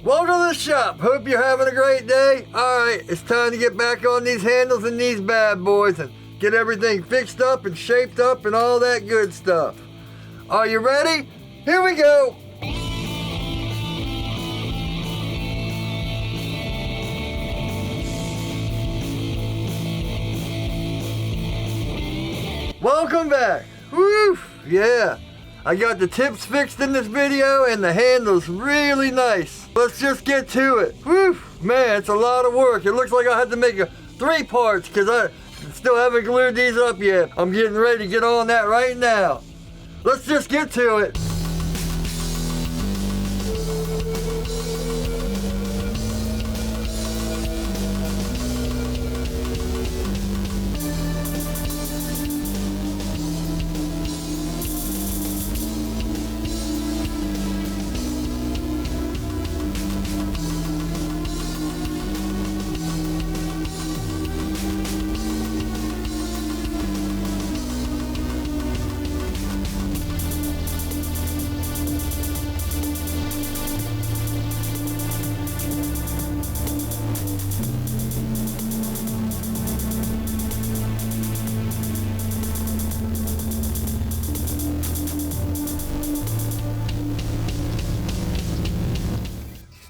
Welcome to the shop. Hope you're having a great day. Alright, it's time to get back on these handles and these bad boys and get everything fixed up and shaped up and all that good stuff. Are you ready? Here we go. Welcome back. Woo! Yeah. I got the tips fixed in this video and the handle's really nice. Let's just get to it. Woo! Man, it's a lot of work. It looks like I had to make 3 parts because I still haven't glued these up yet. I'm getting ready to get on that right now. Let's just get to it.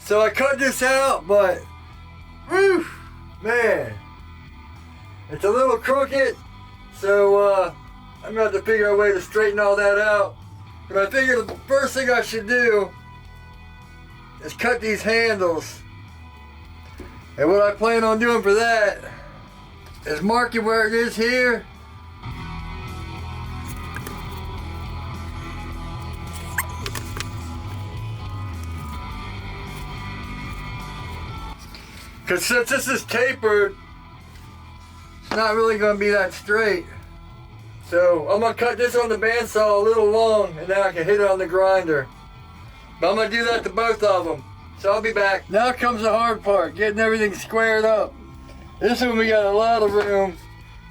So I cut this out, but, whew, man, it's a little crooked, so I'm gonna have to figure out a way to straighten all that out. But I figured the first thing I should do is cut these handles. And what I plan on doing for that is mark it where it is here. Because since this is tapered, it's not really going to be that straight. So I'm going to cut this on the bandsaw a little long and then I can hit it on the grinder. But I'm going to do that to both of them. So I'll be back. Now comes the hard part, getting everything squared up. This one we got a lot of room.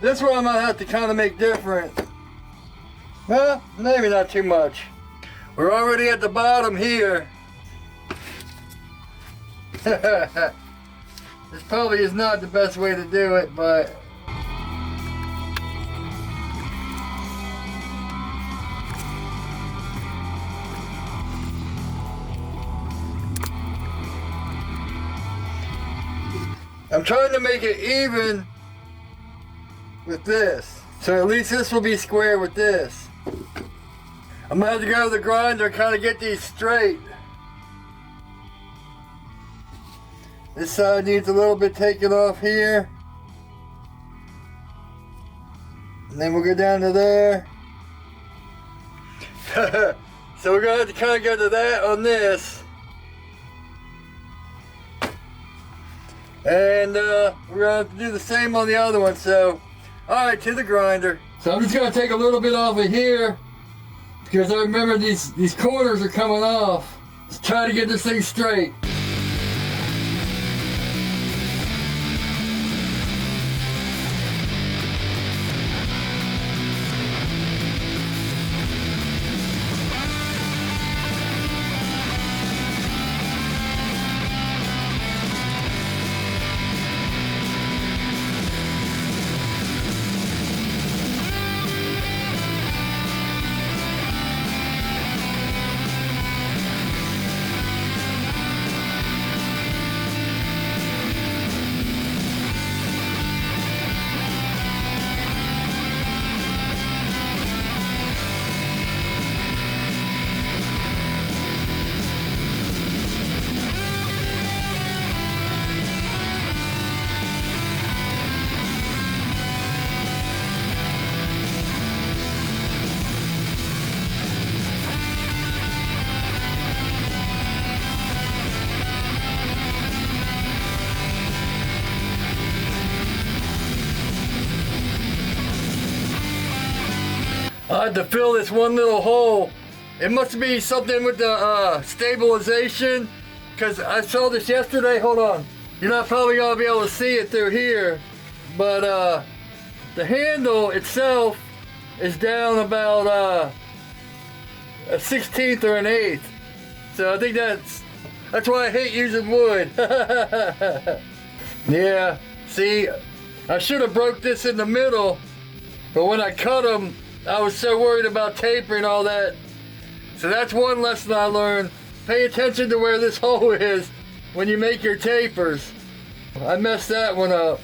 This one I'm going to have to kind of make different. Well, maybe not too much. We're already at the bottom here. This probably is not the best way to do it, but I'm trying to make it even with this. So at least this will be square with this. I'm gonna have to go to the grinder and kind of get these straight. This side needs a little bit taken off here. And then we'll go down to there. So we're going to have to kind of go to that on this. And we're going to have to do the same on the other one. So, alright, to the grinder. So I'm just going to take a little bit off of here. Because I remember these corners are coming off. Let's try to get this thing straight. I had to fill this one little hole. It must be something with the stabilization, because I saw this yesterday. Hold on. You're not probably going to be able to see it through here, but the handle itself is down about a 1/16 or an 1/8. So I think that's That's why I hate using wood. Yeah, see, I should have broke this in the middle, but when I cut them, I was so worried about tapering all that. So that's one lesson I learned. Pay attention to where this hole is when you make your tapers. I messed that one up.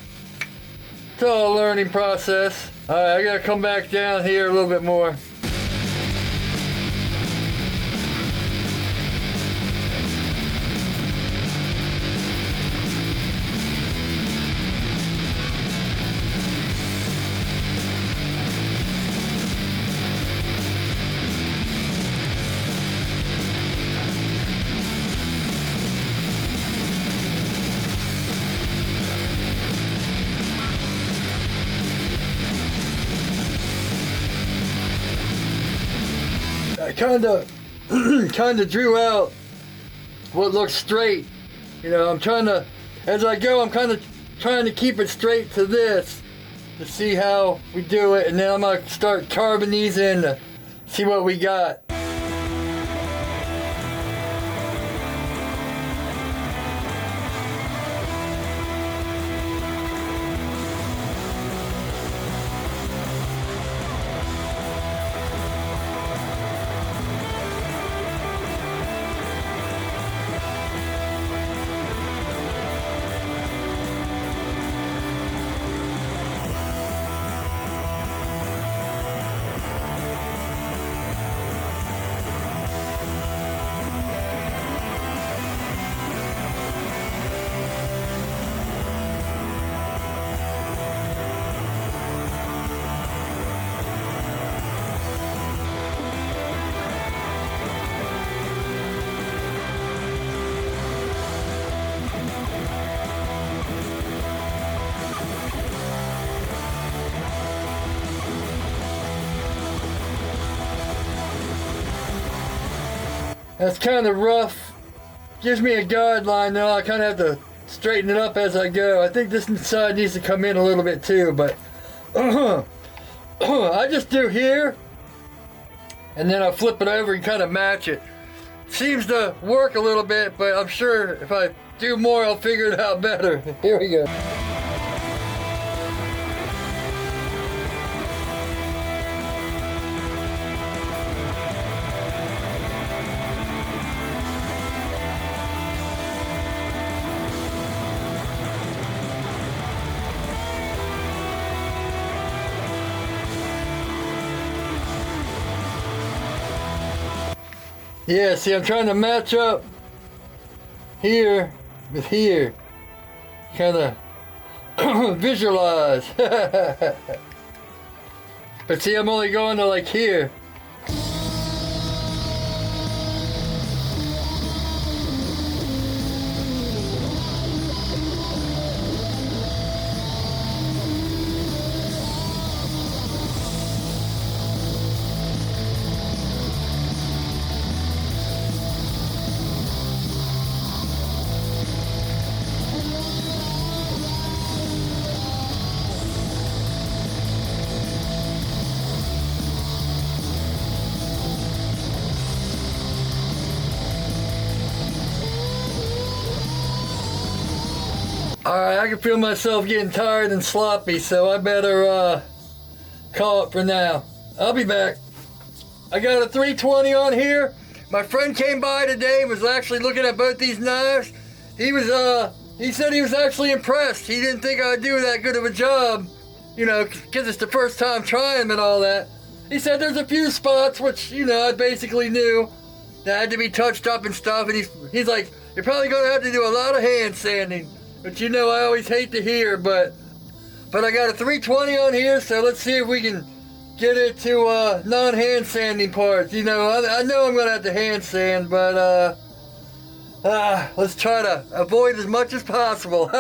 It's all a learning process. All right, I gotta come back down here a little bit more. I kind of drew out what looks straight. You know, I'm trying to, as I go, I'm kind of trying to keep it straight to this to see how we do it, and then I'm gonna start carving these in to see what we got. That's kind of rough. Gives me a guideline now. I kind of have to straighten it up as I go. I think this side needs to come in a little bit too, but I just do here, and then I flip it over and kind of match it. Seems to work a little bit, but I'm sure if I do more, I'll figure it out better. Here we go. Yeah, see, I'm trying to match up here with here. Kind of visualize. But see, I'm only going to like here. Alright, I can feel myself getting tired and sloppy, so I better call it for now. I'll be back. I got a 320 on here. My friend came by today, was actually looking at both these knives. He said he was actually impressed. He didn't think I'd do that good of a job, you know, because it's the first time trying them and all that. He said there's a few spots, which, you know, I basically knew that had to be touched up and stuff, and he's like, you're probably gonna have to do a lot of hand sanding. But you know, I always hate to hear, but I got a 320 on here, so let's see if we can get it to non-hand sanding parts. You know, I know I'm gonna have to hand sand, but let's try to avoid as much as possible.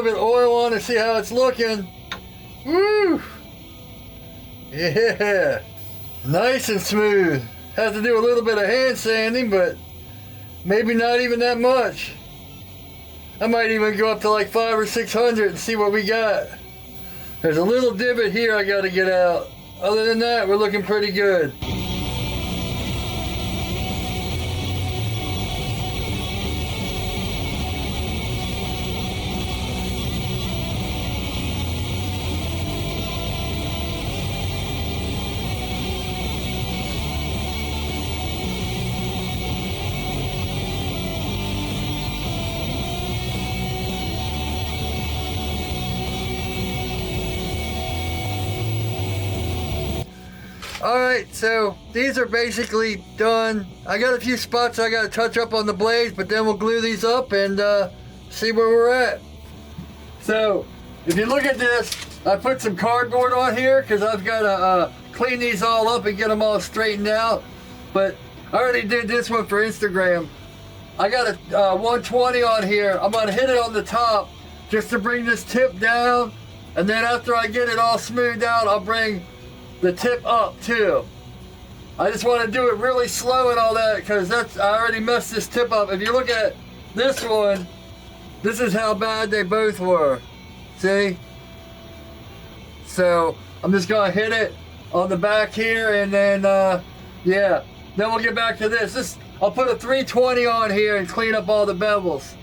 bit of oil on to see how it's looking. Woo! Yeah, nice and smooth. Have to do a little bit of hand sanding, but maybe not even that much. I might even go up to like 500 or 600 and see what we got. There's a little divot here I gotta get out. Other than that, we're looking pretty good. Alright, so these are basically done. I got a few spots I gotta touch up on the blades, but then we'll glue these up and see where we're at. So, if you look at this, I put some cardboard on here because I've gotta clean these all up and get them all straightened out. But I already did this one for Instagram. I got a 120 on here. I'm gonna hit it on the top just to bring this tip down, and then after I get it all smoothed out, I'll bring the tip up too. I just want to do it really slow and all that because I already messed this tip up. If you look at this one, this is how bad they both were. See? So I'm just gonna hit it on the back here, and then yeah, then we'll get back to this. I'll put a 320 on here and clean up all the bevels.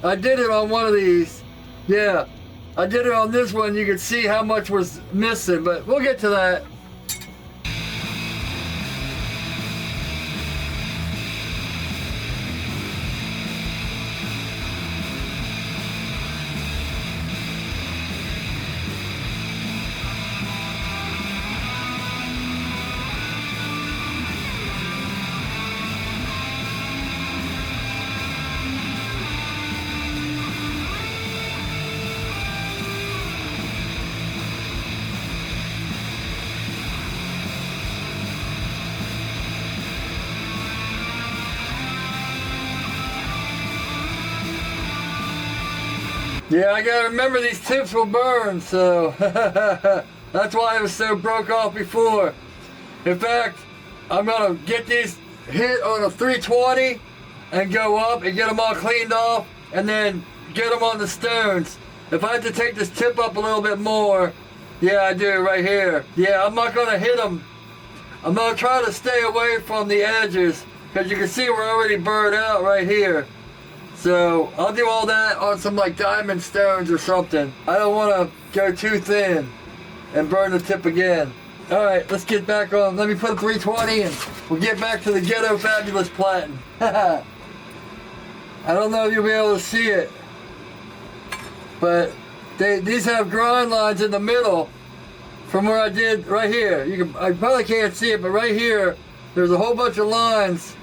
I did it on one of these. Yeah, I did it on this one. You could see how much was missing, but we'll get to that. Yeah, I gotta remember these tips will burn, so that's why it was so broke off before. In fact, I'm gonna get these hit on a 320 and go up and get them all cleaned off and then get them on the stones. If I have to take this tip up a little bit more, yeah, I do right here. Yeah, I'm not gonna hit them. I'm gonna try to stay away from the edges because you can see we're already burned out right here. So I'll do all that on some like diamond stones or something. I don't want to go too thin and burn the tip again. All right, let's get back on. Let me put a 320 and we'll get back to the Ghetto Fabulous platen. I don't know if you'll be able to see it, but these have grind lines in the middle from where I did right here. I probably can't see it, but right here, there's a whole bunch of lines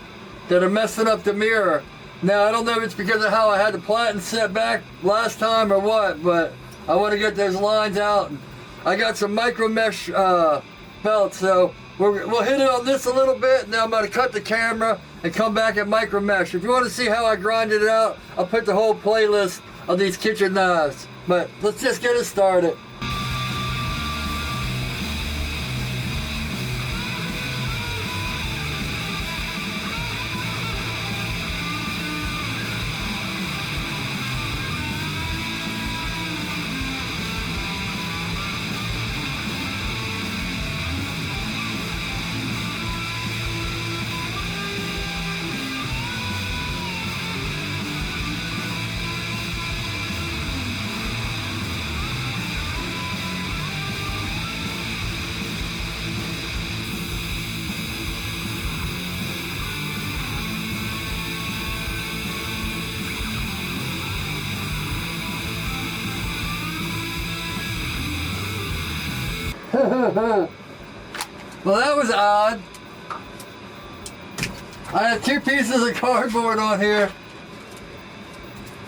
that are messing up the mirror. Now, I don't know if it's because of how I had the platen set back last time or what, but I want to get those lines out. I got some micro mesh belts, so we'll hit it on this a little bit, and then I'm going to cut the camera and come back at micro mesh. If you want to see how I grinded it out, I'll put the whole playlist of these kitchen knives. But let's just get it started. Well, that was odd. I had two pieces of cardboard on here.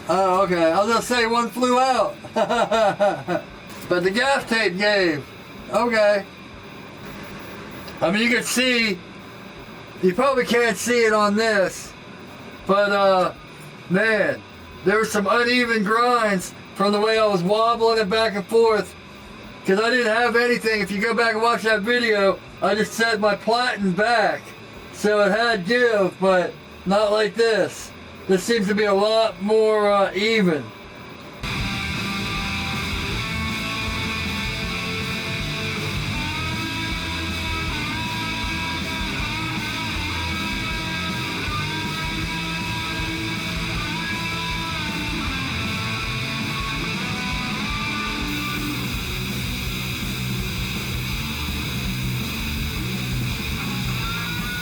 Oh, okay. I was gonna say one flew out. But the gaff tape gave. Okay. I mean, you can see, you probably can't see it on this, but man, there were some uneven grinds from the way I was wobbling it back and forth, because I didn't have anything. If you go back and watch that video, I just set my platen back, so it had give, but not like this. This seems to be a lot more even.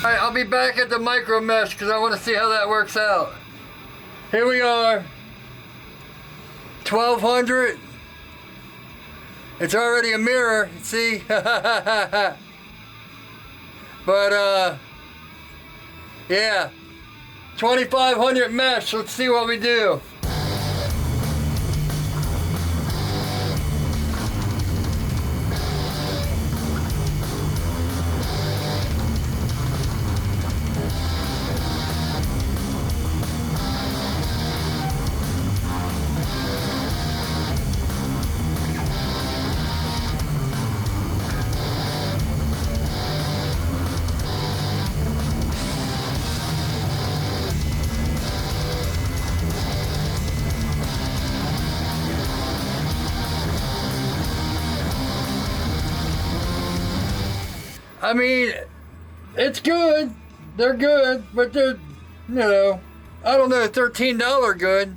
Alright, I'll be back at the micro mesh because I want to see how that works out. Here we are. 1200. It's already a mirror, see? But yeah. 2500 mesh. Let's see what we do. I mean, it's good. They're good, but they're, you know, I don't know, $13 good.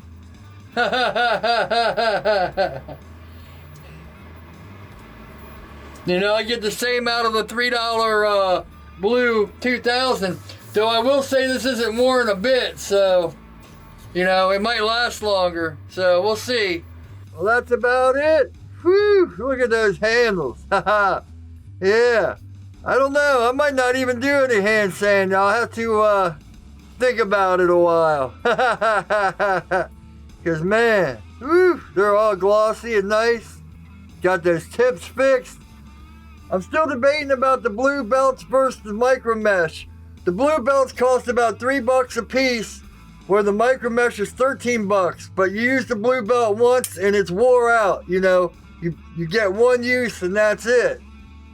You know, I get the same out of the $3 blue 2000. Though I will say this isn't worn a bit, so, you know, it might last longer. So we'll see. Well, that's about it. Whew, look at those handles. Yeah. I don't know. I might not even do any hand sanding. I'll have to think about it a while. Because, man, whew, they're all glossy and nice. Got those tips fixed. I'm still debating about the blue belts versus the micro mesh. The blue belts cost about $3 a piece, where the micro mesh is $13. But you use the blue belt once and it's wore out. You know, you get one use and that's it.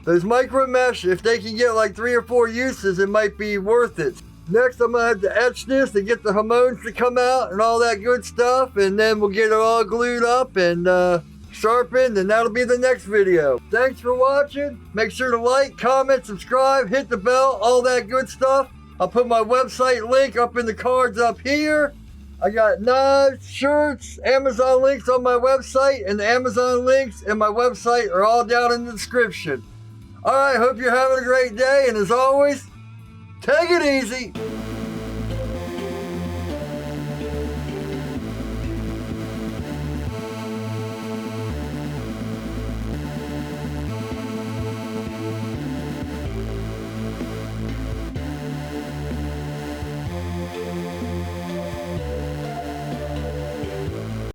Those micro mesh, if they can get like 3 or 4 uses, it might be worth it. Next, I'm gonna have to etch this to get the hamons to come out and all that good stuff, and then we'll get it all glued up and sharpened, and that'll be the next video. Thanks for watching. Make sure to like, comment, subscribe, hit the bell, all that good stuff. I'll put my website link up in the cards up here. I got knives, shirts, Amazon links on my website, and the Amazon links and my website are all down in the description. All right, hope you're having a great day, and as always, take it easy.